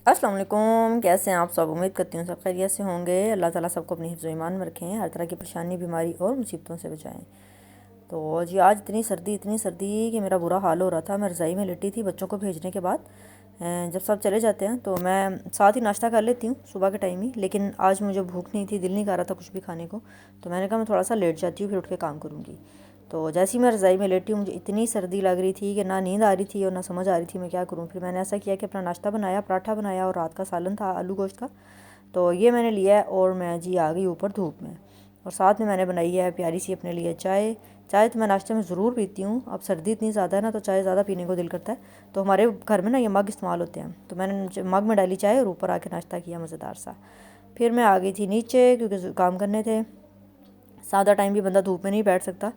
अस्सलाम वालेकुम। कैसे हैं आप सब? उम्मीद करती हूँ सब खैरियत से होंगे। अल्लाह ताला सबको अपनी हिफ्ज़ ईमान में रखें, हर तरह की परेशानी, बीमारी और मुसीबतों से बचाएं। तो जी आज इतनी सर्दी कि मेरा बुरा हाल हो रहा था। मैं रज़ाई में लेटी थी बच्चों को भेजने के बाद। जब सब चले जाते हैं तो मैं साथ ही नाश्ता कर लेती हूँ सुबह के टाइम ही, लेकिन आज मुझे भूख नहीं थी, दिल नहीं कर रहा था कुछ भी खाने को। तो मैंने कहा मैं थोड़ा सा लेट जाती हूँ, फिर उठ के काम करूँगी। तो जैसे ही मैं रज़ाई में लेटी हूँ, मुझे इतनी सर्दी लग रही थी कि ना नींद आ रही थी और ना समझ आ रही थी मैं क्या करूँ। फिर मैंने ऐसा किया कि अपना नाश्ता बनाया, पराठा बनाया और रात का सालन था आलू गोश्त का, तो ये मैंने लिया है और मैं जी आ गई ऊपर धूप में। और साथ में मैंने बनाई है प्यारी सी अपने लिए चाय। चाय तो मैं नाश्ते में ज़रूर पीती हूँ। अब सर्दी इतनी ज़्यादा है ना, तो चाय ज़्यादा पीने को दिल करता है। तो हमारे घर में ना ये मग इस्तेमाल होते हैं, तो मैंने मग में डाली चाय और ऊपर आके नाश्ता किया मज़ेदार सा। फिर मैं आ गई थी नीचे क्योंकि काम करने थे। ज़्यादा टाइम भी बंदा धूप में नहीं बैठ सकता,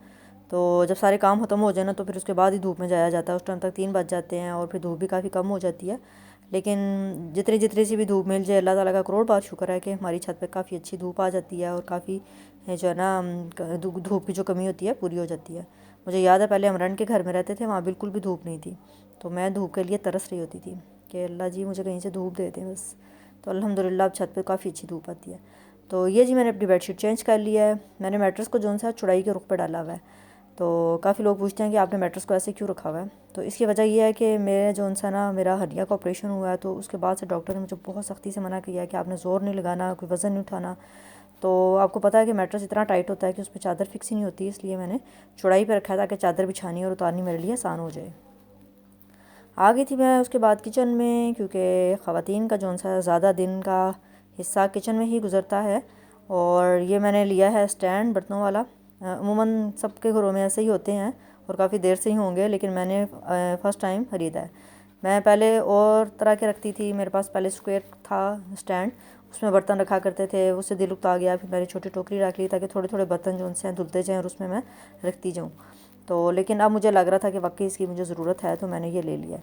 तो जब सारे काम ख़त्म हो जाए ना तो फिर उसके बाद ही धूप में जाया जाता है। उस टाइम तक 3 बज जाते हैं और फिर धूप भी काफ़ी कम हो जाती है। लेकिन जितनी जितनी सी भी धूप मिल जाए, अल्लाह ताला का करोड़ बार शुक्र है कि हमारी छत पे काफ़ी अच्छी धूप आ जाती है और काफ़ी जो है ना धूप की जो कमी होती है पूरी हो जाती है। मुझे याद है पहले हम रेंट के घर में रहते थे, वहाँ बिल्कुल भी धूप नहीं थी, तो मैं धूप के लिए तरस रही होती थी कि अल्लाह जी मुझे कहीं से धूप दे दें बस। तो अल्हम्दुलिल्लाह अब छत पे काफ़ी अच्छी धूप आती है। तो ये जी मैंने अपनी बेडशीट चेंज कर लिया है। मैंने मैट्रेस को जो सा चौड़ाई के रुख पे डाला हुआ है। तो काफ़ी लोग पूछते हैं कि आपने मैट्रेस को ऐसे क्यों रखा हुआ है। तो इसकी वजह यह है कि मेरे जो सा ना मेरा हड्डियाँ का ऑपरेशन हुआ है, तो उसके बाद से डॉक्टर ने मुझे बहुत सख्ती से मना किया है कि आपने ज़ोर नहीं लगाना, कोई वज़न नहीं उठाना। तो आपको पता है कि मैट्रेस इतना टाइट होता है कि उस पर चादर फिक्स ही नहीं होती, इसलिए मैंने चौड़ाई पर रखा है ताकि चादर बिछानी और उतारनी मेरे लिए आसान हो जाए। आ गई थी मैं उसके बाद किचन में, क्योंकि ख़वातीन का जो सा ज़्यादा दिन का हिस्सा किचन में ही गुज़रता है। और ये मैंने लिया है स्टैंड बर्तनों वाला। अमूमन सबके घरों में ऐसे ही होते हैं और काफ़ी देर से ही होंगे, लेकिन मैंने फ़र्स्ट टाइम ख़रीदा है। मैं पहले और तरह के रखती थी, मेरे पास पहले स्क्वायर था स्टैंड, उसमें बर्तन रखा करते थे, उससे दिल उगता गया। फिर मैंने छोटी टोकरी रख ली ताकि थोड़े थोड़े बर्तन जो उनसे धुलते जाएँ और उसमें मैं रखती जाऊँ। तो लेकिन अब मुझे लग रहा था कि वाकई इसकी मुझे ज़रूरत है, तो मैंने ये ले लिया।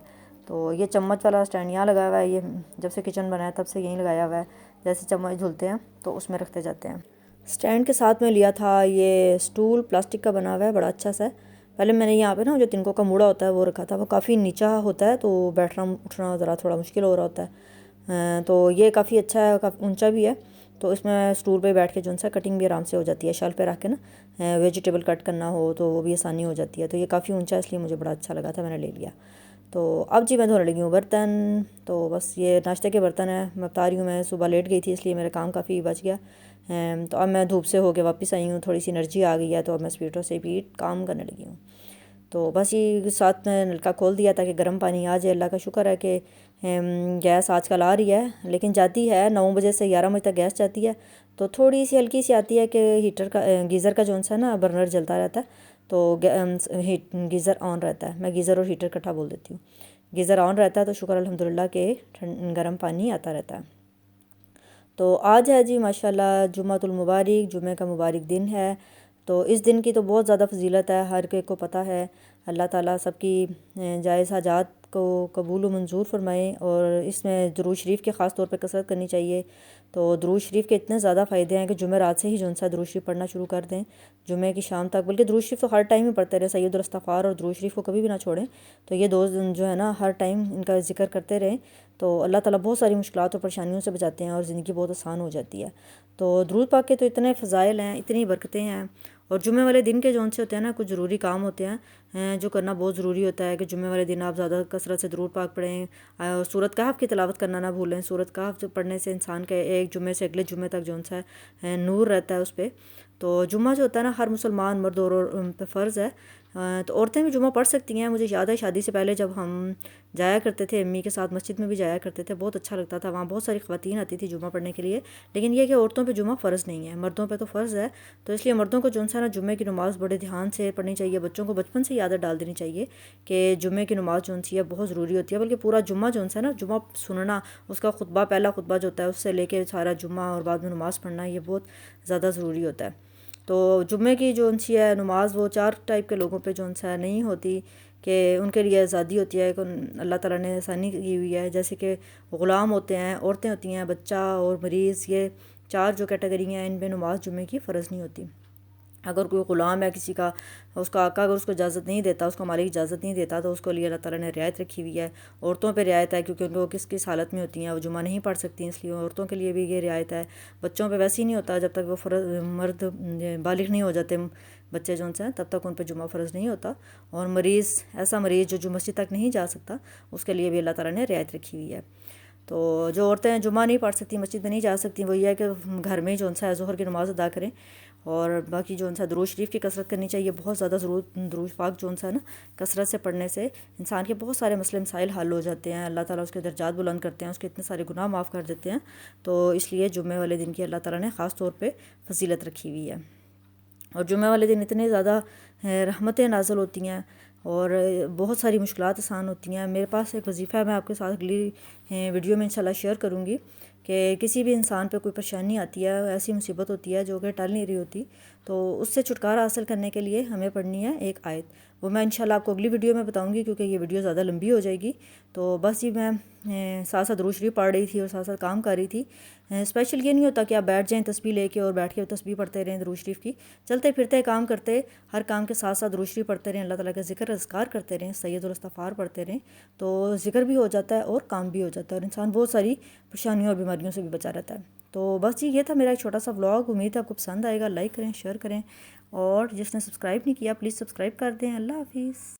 तो ये चम्मच वाला स्टैंड यहाँ लगाया हुआ है, ये जब से किचन बनाया तब से यहीं लगाया हुआ है। जैसे चम्मच धुलते हैं तो उसमें रखते जाते हैं। स्टैंड के साथ में लिया था ये स्टूल, प्लास्टिक का बना हुआ है, बड़ा अच्छा सा है। पहले मैंने यहाँ पे ना जो तिनकों का मूड़ा होता है वो रखा था, वो काफ़ी नीचा होता है, तो बैठना उठना ज़रा थोड़ा मुश्किल हो रहा होता है। तो ये काफ़ी अच्छा है, काफ़ी ऊंचा भी है। तो इसमें स्टूल पे बैठ के जो सा कटिंग भी आराम से हो जाती है, शेल्फ पे रख के ना वेजिटेबल कट करना हो तो वो भी आसानी हो जाती है। तो ये काफ़ी ऊंचा है, इसलिए मुझे बड़ा अच्छा लगा था, मैंने ले लिया। तो अब जी मैं धोने लगी हूँ बर्तन। तो बस ये नाश्ते के बर्तन हैं, मैं बता रही हूँ मैं सुबह लेट गई थी इसलिए मेरा काम काफ़ी बच गया। तो अब मैं धूप से होके वापस आई हूँ, थोड़ी सी एनर्जी आ गई है, तो अब मैं स्पीडों से भी काम करने लगी हूँ। तो बस ये साथ में नलका खोल दिया ताकि गर्म पानी आ जाए। अल्लाह का शुक्र है कि गैस आजकल आ रही है, लेकिन जाती है 9 बजे से 11 बजे तक गैस जाती है। तो थोड़ी सी हल्की सी आती है कि हीटर का गीज़र का जो सा ना बर्नर जलता रहता है, तो गीज़र ऑन रहता है। मैं गीज़र और हीटर इकट्ठा बोल देती हूँ। गीज़र ऑन रहता है तो शुक्र अल्हम्दुलिल्लाह के गर्म पानी आता रहता है। तो आज है जी माशाल्लाह जुम्मतुल मुबारक, जुम्मे का मुबारक दिन है। तो इस दिन की तो बहुत ज़्यादा फजीलत है, हर एक को पता है। अल्लाह ताला सबकी जायज़ हाजात को कबूल व मंजूर फरमाए। और इसमें दुरूद शरीफ के ख़ास तौर पे कसरत करनी चाहिए। तो दुरूद शरीफ के इतने ज़्यादा फ़ायदे हैं कि जुमे रात से ही जो सा दुरूद शरीफ पढ़ना शुरू कर दें, जुमे की शाम तक। बल्कि दुरूद शरीफ तो हर टाइम ही पढ़ते रहे, सैयदुल इस्तिग़फ़ार और दुरूद शरीफ को कभी भी ना छोड़ें। तो ये दो जो है ना हर टाइम इनका ज़िक्र करते रहें, तो अल्लाह ताला बहुत सारी मुश्किलात और परेशानियों से बचाते हैं और ज़िंदगी बहुत आसान हो जाती है। तो दुरूद पाक के तो इतने फ़ज़ाइल हैं, इतनी बरकतें हैं। और जुम्मे वाले दिन के जौन से होते हैं ना, कुछ ज़रूरी काम होते हैं जो करना बहुत ज़रूरी होता है कि जुम्मे वाले दिन आप ज़्यादा कसरत से दुरूद पाक पढ़ें। और सूरत कहफ की तिलावत करना ना भूलें। सूरत कहफ पढ़ने से इंसान के एक जुम्मे से अगले जुम्मे तक जौन सा है नूर रहता है उस पर। तो जुम्मा जो होता है ना हर मुसलमान मर्द और पे फ़र्ज़ है। तो औरतें भी जुम्मा पढ़ सकती हैं। मुझे याद है शादी से पहले जब हम जाया करते थे अम्मी के साथ, मस्जिद में भी जाया करते थे, बहुत अच्छा लगता था। वहाँ बहुत सारी ख़वातीन आती थी जुम्मा पढ़ने के लिए। लेकिन यह कि औरतों पे जुम्मा फ़र्ज़ नहीं है, मर्दों पे तो फ़र्ज़ है। तो इसलिए मर्दों को जो सा ना जुम्मे की नमाज़ बड़े ध्यान से पढ़नी चाहिए। बच्चों को बचपन से ही आदत डाल देनी चाहिए कि जुम्मे की नमाज़ जो सी है बहुत ज़रूरी होती है। बल्कि पूरा जुम्मा जो सा ना जुम्मा सुनना, उसका खुतबा, पहला खुतबा जो होता है उससे लेके सारा जुम्मा और बाद में नमाज़ पढ़ना, ये बहुत ज़्यादा ज़रूरी होता है। तो जुम्मे की जो सी है नमाज वो 4 टाइप के लोगों पे जो सा नहीं होती कि उनके लिए आज़ादी होती है कि अल्लाह ताला ने आसानी की हुई है। जैसे कि ग़ुलाम होते हैं, औरतें होती हैं, बच्चा और मरीज़, ये 4 जो कैटेगरी हैं, इन पे नमाज जुम्मे की फ़र्ज़ नहीं होती। अगर कोई ग़ुलाम है किसी का, उसका आका अगर उसको इजाज़त नहीं देता, उसका मालिक इजाज़त नहीं देता, तो उसको लिए अल्लाह ताला ने रियायत रखी हुई है। औरतों पे रियायत है क्योंकि उनको किस किस हालत में होती हैं, वो जुमा नहीं पढ़ सकती, इसलिए औरतों के लिए भी ये रियायत है। बच्चों पे वैसे ही नहीं होता, जब तक वो मर्द बालिग नहीं हो जाते बच्चे जो हैं, तब तक उन पर जुमा फ़र्ज़ नहीं होता। और मरीज़, ऐसा मरीज़ जो मस्जिद तक नहीं जा सकता, उसके लिए भी अल्लाह ताला ने रियायत रखी हुई है। तो जो औरतें जुमा नहीं पढ़ सकती, मस्जिद में नहीं जा सकती, वो ये है कि घर में जो है ज़ोहर की नमाज़ अदा करें। और बाकी जो है दुरूद शरीफ की कसरत करनी चाहिए, बहुत ज़्यादा दुरूद पाक जो है ना, कसरत से पढ़ने से इंसान के बहुत सारे मसले मसाइल हल हो जाते हैं। अल्लाह ताला उसके दर्जात बुलंद करते हैं, उसके इतने सारे गुनाह माफ़ कर देते हैं। तो इसलिए जुम्मे वाले दिन की अल्लाह ताला ने ख़ास तौर पे फजीलत रखी हुई है। और जुम्मे वाले दिन इतने ज़्यादा रहमतें नाज़िल होती हैं और बहुत सारी मुश्किलात आसान होती हैं। मेरे पास एक वजीफ़ा है, मैं आपके साथ अगली वीडियो में इंशाल्लाह शेयर करूँगी कि किसी भी इंसान पे कोई परेशानी आती है, ऐसी मुसीबत होती है जो कि टल नहीं रही होती, तो उससे छुटकारा हासिल करने के लिए हमें पढ़नी है एक आयत। वो मैं इंशाल्लाह आपको अगली वीडियो में बताऊंगी क्योंकि ये वीडियो ज़्यादा लंबी हो जाएगी। तो बस जी मैं साथ साथ दुरूद शरीफ पढ़ रही थी और साथ साथ काम कर रही थी। स्पेशल ये नहीं होता कि आप बैठ जाएं तस्बीह लेके और बैठ के तस्बीह पढ़ते रहें दुरूद शरीफ की, चलते फिरते काम करते हर काम के साथ साथ दुरूद शरीफ पढ़ते रहें, अल्लाह ताला का ज़िक्र अज़कार करते रहें, सैयदुल इस्तिग़फ़ार पढ़ते रहें, तो ज़िक्र भी हो जाता है और काम भी हो जाता है और इंसान बहुत सारी परेशानियों और बीमारियों से भी बचा रहता है। तो बस जी ये था मेरा एक छोटा सा व्लॉग, उम्मीद है आपको पसंद आएगा। लाइक करें, शेयर करें और जिसने सब्सक्राइब नहीं किया प्लीज़ सब्सक्राइब कर दें। अल्लाह हाफिज़।